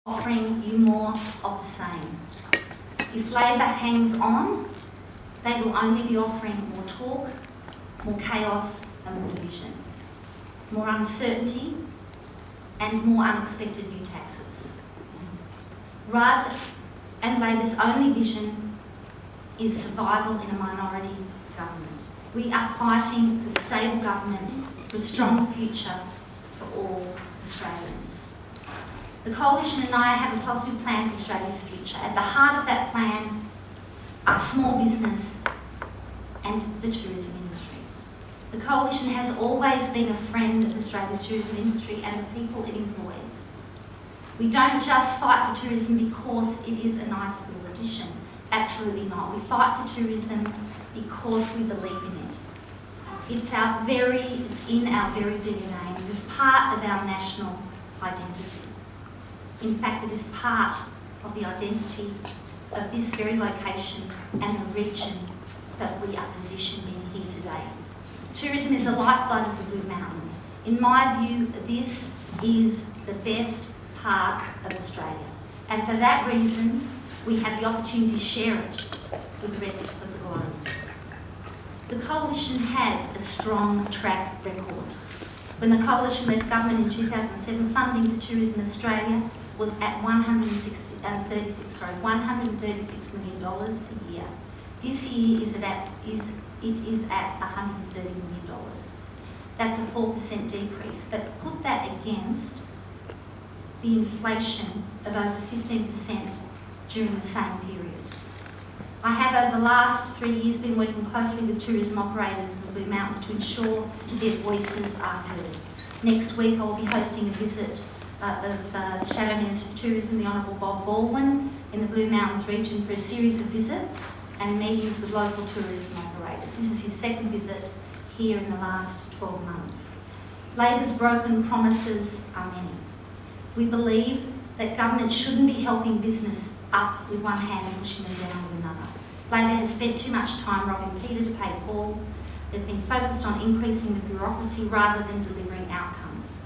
offering you more of the same. If Labor hangs on, they will only be offering more talk, more chaos and more division, more uncertainty and more unexpected new taxes. Rudd and Labor's only vision is survival in a minority government. We are fighting for stable government, for a strong future for all Australians. The Coalition and I have a positive plan for Australia's future. At the heart of that plan are small business and the tourism industry. The Coalition has always been a friend of Australia's tourism industry and the people it employs. We don't just fight for tourism because it is a nice little addition. Absolutely not. We fight for tourism because we believe in it. It's in our very DNA. It is part of our national identity. In fact, it is part of the identity of this very location and the region that we are positioned in here today. Tourism is the lifeblood of the Blue Mountains. In my view, this is the best part of Australia. And for that reason, we have the opportunity to share it with the rest of the globe. The Coalition has a strong track record. When the Coalition left government in 2007, funding for Tourism Australia was at $136 million a year. This year it is at $130 million. That's a 4% decrease, but put that against the inflation of over 15% during the same period. I have over the last 3 years been working closely with tourism operators in the Blue Mountains to ensure their voices are heard. Next week I will be hosting a visit of the Shadow Minister for Tourism, the Honourable Bob Baldwin, in the Blue Mountains region for a series of visits and meetings with local tourism operators. This is his second visit here in the last 12 months. Labor's broken promises are many. We believe that government shouldn't be helping business up with one hand and pushing them down with another. Labor has spent too much time robbing Peter to pay Paul. They've been focused on increasing the bureaucracy rather than delivering outcomes.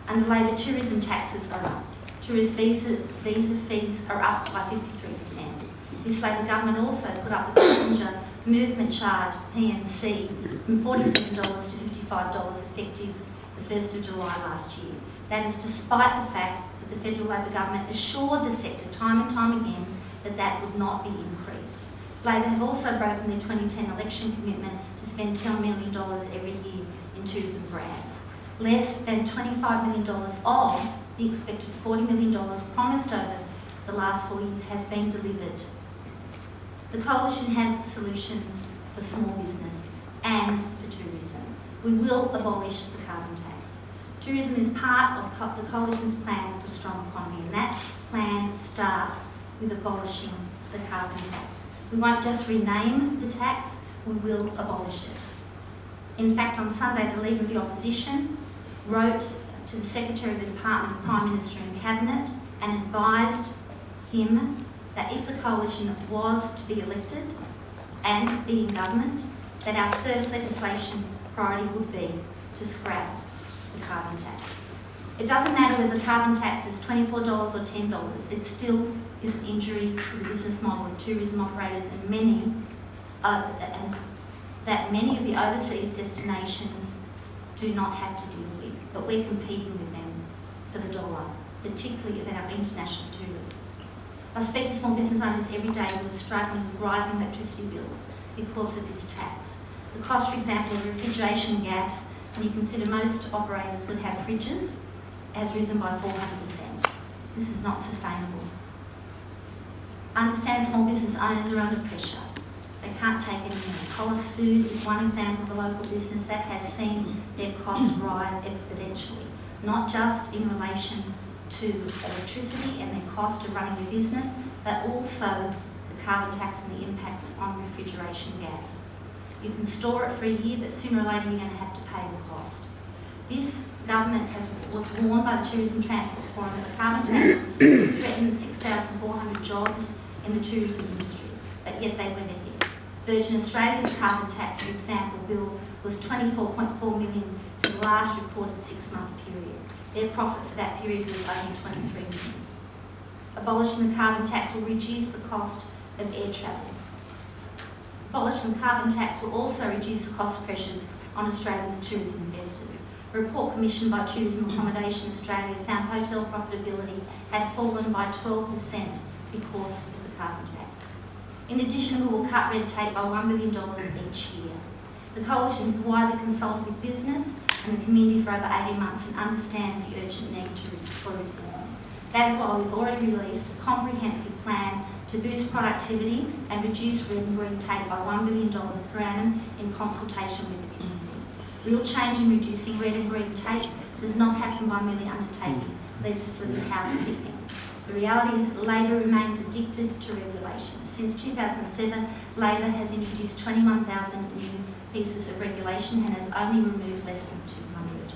Under Labor, tourism taxes are up. Tourist visa fees are up by 53%. This Labor government also put up the passenger movement charge, PMC, from $47 to $55 effective the 1st of July last year. That is despite the fact that the federal Labor government assured the sector time and time again that that would not be increased. Labor have also broken their 2010 election commitment to spend $10 million every year in tourism grants. Less than $25 million of the expected $40 million promised over the last 4 years has been delivered. The Coalition has solutions for small business and for tourism. We will abolish the carbon tax. Tourism is part of the Coalition's plan for a strong economy, and that plan starts with abolishing the carbon tax. We won't just rename the tax, we will abolish it. In fact, on Sunday, the Leader of the Opposition wrote to the Secretary of the Department of Prime Minister and Cabinet and advised him that if the Coalition was to be elected and be in government, that our first legislation priority would be to scrap the carbon tax. It doesn't matter whether the carbon tax is $24 or $10, it still is an injury to the business model of tourism operators and many of the overseas destinations do not have to deal with, but we're competing with them for the dollar, particularly of our international tourists. I speak to small business owners every day who are struggling with rising electricity bills because of this tax. The cost, for example, of refrigeration gas, when you consider most operators would have fridges, has risen by 400%. This is not sustainable. I understand small business owners are under pressure. They can't take any more. Collis Food is one example of a local business that has seen their costs rise exponentially, not just in relation to electricity and the cost of running your business, but also the carbon tax and the impacts on refrigeration gas. You can store it for a year, but sooner or later you're going to have to pay the cost. This government was warned by the Tourism Transport Forum that the carbon tax threatens 6,400 jobs in the tourism industry, but yet they went ahead. Virgin Australia's carbon tax, for example, bill was $24.4 million for the last reported 6-month period. Their profit for that period was only $23 million. Abolishing the carbon tax will reduce the cost of air travel. Abolishing the carbon tax will also reduce the cost pressures on Australia's tourism investors. A report commissioned by Tourism Accommodation Australia found hotel profitability had fallen by 12% because of the carbon tax. In addition, we will cut red tape by $1 billion each year. The Coalition has widely consulted with business and the community for over 18 months and understands the urgent need for reform. That is why we've already released a comprehensive plan to boost productivity and reduce red and green tape by $1 billion per annum in consultation with the community. Real change in reducing red and green tape does not happen by merely undertaking legislative housekeeping. The reality is that Labor remains addicted to regulation. Since 2007, Labor has introduced 21,000 new pieces of regulation and has only removed less than 200.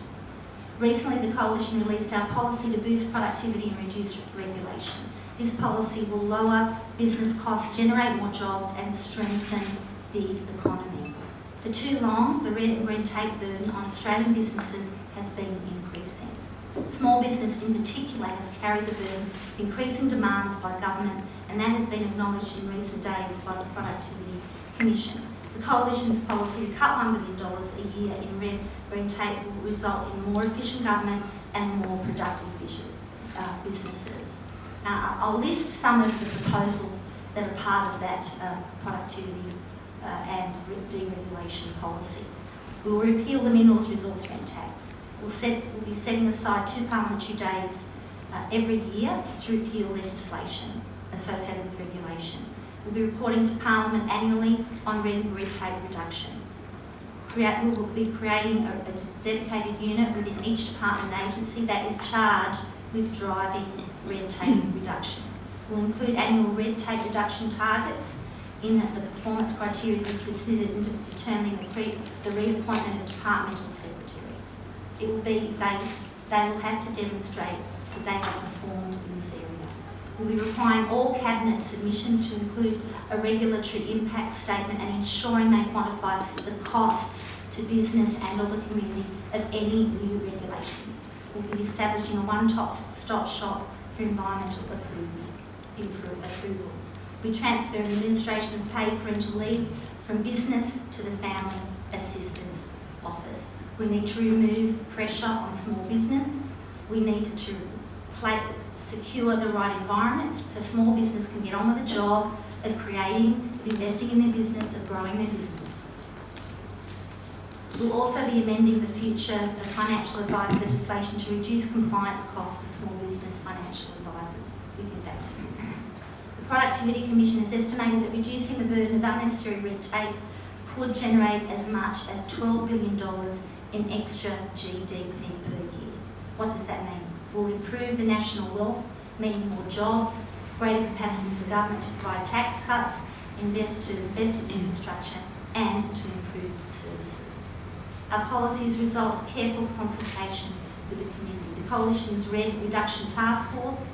Recently, the Coalition released our policy to boost productivity and reduce regulation. This policy will lower business costs, generate more jobs and strengthen the economy. For too long, the red and green tape burden on Australian businesses has been increasing. Small business in particular has carried the burden of increasing demands by government, and that has been acknowledged in recent days by the Productivity Commission. The Coalition's policy to cut $1 billion a year in red green tape will result in more efficient government and more productive businesses. Now, I'll list some of the proposals that are part of that productivity and deregulation policy. We will repeal the minerals resource rent tax. We'll be setting aside 2 parliamentary days every year to repeal legislation associated with regulation. We'll be reporting to Parliament annually on red and green tape reduction. We will be creating a dedicated unit within each department and agency that is charged with driving red tape reduction. We'll include annual red tape reduction targets in the performance criteria to be considered in determining the reappointment of departmental secretaries. It will be based, they will have to demonstrate that they have performed in this area. We'll be requiring all Cabinet submissions to include a regulatory impact statement and ensuring they quantify the costs to business and or the community of any new regulations. We'll be establishing a one-stop shop for environmental approvals. We transfer administration of paid parental leave from business to the Family Assistance Office. We need to remove pressure on small business. We need to secure the right environment so small business can get on with the job of creating, of investing in their business, of growing their business. We'll also be amending the future financial advice legislation to reduce compliance costs for small business financial advisors. We think that's significant. The Productivity Commission has estimated that reducing the burden of unnecessary red tape could generate as much as $12 billion in extra GDP per year. What does that mean? Will improve the national wealth, meaning more jobs, greater capacity for government to provide tax cuts, invest in infrastructure, and to improve services. Our policies result of careful consultation with the community. The Coalition's Red Tape Reduction Task Force,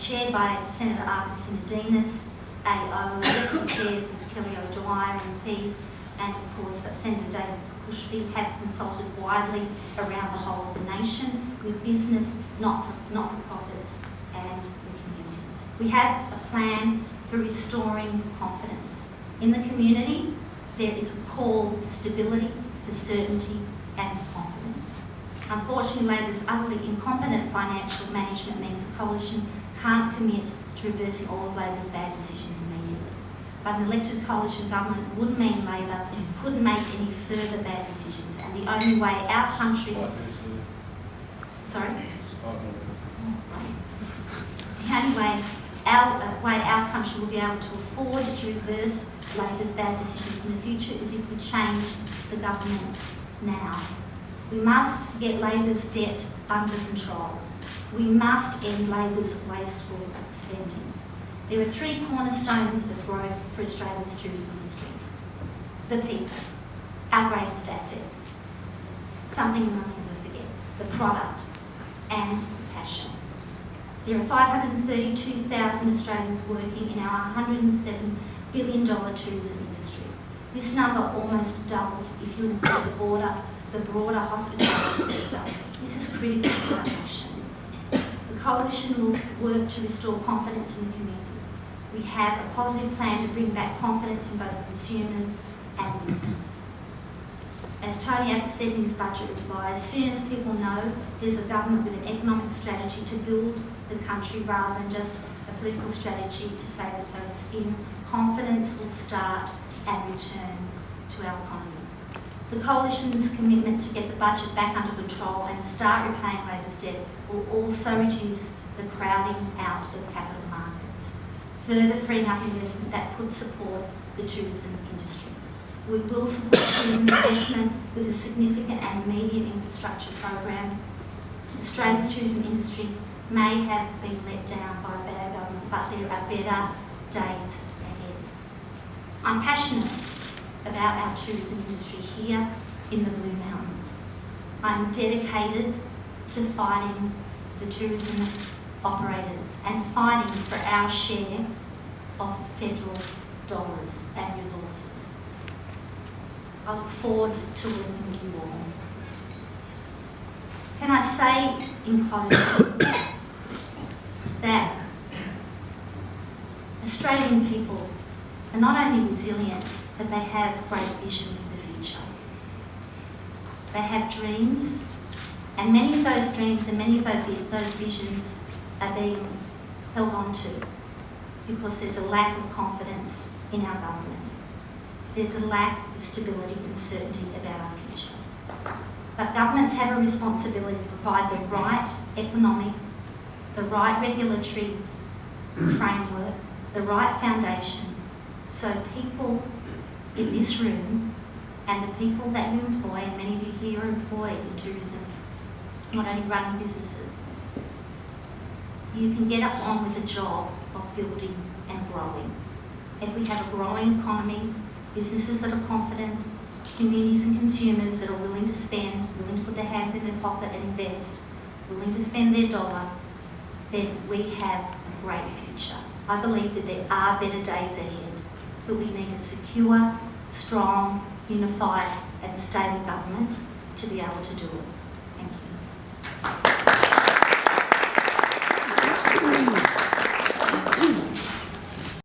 chaired by Senator Arthur Sinodinos, AO, Deputy Chairs Ms Kelly O'Dwyer, MP, and of course Senator David Cushby, have consulted widely around the whole of the nation with business, not-for-profits and the community. We have a plan for restoring confidence. In the community, there is a call for stability, for certainty and for confidence. Unfortunately, Labor's utterly incompetent financial management means the Coalition can't commit to reversing all of Labor's bad decisions immediately. But an elected coalition government would mean Labor couldn't make any further bad decisions, and the only way our country... Sorry? The only way our country will be able to afford to reverse Labor's bad decisions in the future is if we change the government now. We must get Labor's debt under control. We must end Labor's wasteful spending. There are 3 cornerstones of growth for Australia's tourism industry. The people, our greatest asset. Something we must never forget. The product and the passion. There are 532,000 Australians working in our $107 billion tourism industry. This number almost doubles if you include the broader hospitality sector. This is critical to our nation. The Coalition will work to restore confidence in the community. We have a positive plan to bring back confidence in both consumers and business. As Tony Abbott said in his budget reply, as soon as people know there's a government with an economic strategy to build the country rather than just a political strategy to say that so it's in, confidence will start and return to our economy. The Coalition's commitment to get the budget back under control and start repaying Labor's debt will also reduce the crowding out of capital markets, further freeing up investment that could support the tourism industry. We will support tourism investment with a significant and immediate infrastructure program. Australia's tourism industry may have been let down by a bad government, but there are better days ahead. I'm passionate about our tourism industry here in the Blue Mountains. I'm dedicated to fighting for the tourism operators and fighting for our share of federal dollars and resources. I look forward to working with you all. Can I say in closing that Australian people are not only resilient, but they have great vision for the future. They have dreams, and many of those dreams and many of those visions are being held on to because there's a lack of confidence in our government. There's a lack of stability and certainty about our future. But governments have a responsibility to provide the right economic, the right regulatory framework, the right foundation, so people in this room and the people that you employ, and many of you here are employed in tourism, not only running businesses, you can get up on with the job of building and growing. If we have a growing economy, businesses that are confident, communities and consumers that are willing to spend, willing to put their hands in their pocket and invest, willing to spend their dollar, then we have a great future. I believe that there are better days ahead, but we need a secure, strong, unified and stable government to be able to do it. Thank you.